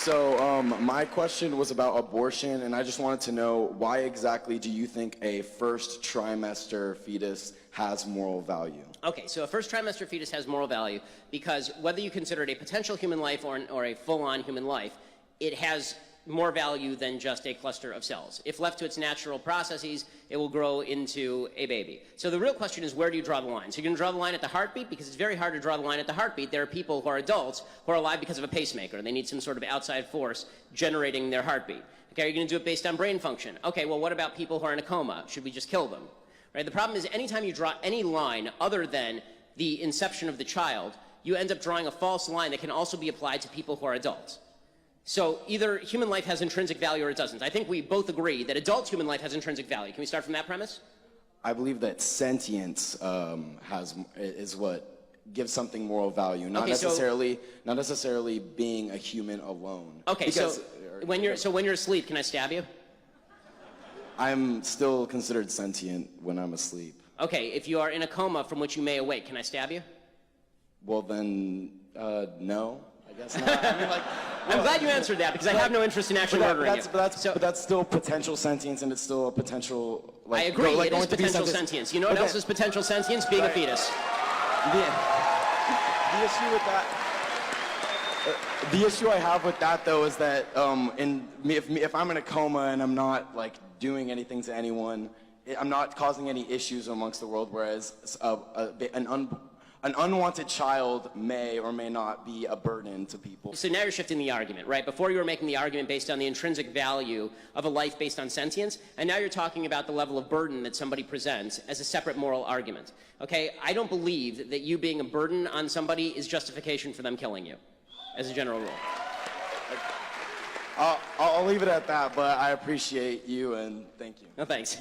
So my question was about abortion, and I just wanted to know why exactly do you think a first trimester fetus has moral value? Okay, so a first trimester fetus has moral value because whether you consider it a potential human life or a full-on human life, it has more value than just a cluster of cells. If left to its natural processes, it will grow into a baby. So the real question is, where do you draw the line? So you're going to draw the line at the heartbeat, because it's very hard to draw the line at the heartbeat. There are people who are adults who are alive because of a pacemaker. They need some sort of outside force generating their heartbeat. Okay, are you going to do it based on brain function? Okay, well, what about people who are in a coma? Should we just kill them? Right? The problem is, anytime you draw any line other than the inception of the child, you end up drawing a false line that can also be applied to people who are adults. So either human life has intrinsic value or it doesn't. I think we both agree that adult human life has intrinsic value. Can we start from that premise? I believe that sentience is what gives something moral value, not necessarily being a human alone. Okay, because, so when you're asleep, can I stab you? I'm still considered sentient when I'm asleep. Okay, if you are in a coma from which you may awake, can I stab you? Well then, no. I guess not. I mean, like, I'm glad you answered that, because I have no interest in actually murdering you. But that's still potential sentience, and it's still a potential. Like, I agree. Like, it is potential sentience. You know what else is potential sentience? Being a fetus. The issue with that. The issue I have with that, though, is that if I'm in a coma and I'm not like doing anything to anyone, I'm not causing any issues amongst the world. Whereas an unwanted child may or may not be a burden to people. So now you're shifting the argument, right? Before you were making the argument based on the intrinsic value of a life based on sentience, and now you're talking about the level of burden that somebody presents as a separate moral argument. Okay, I don't believe that you being a burden on somebody is justification for them killing you, as a general rule. I'll leave it at that, but I appreciate you and thank you. No, thanks.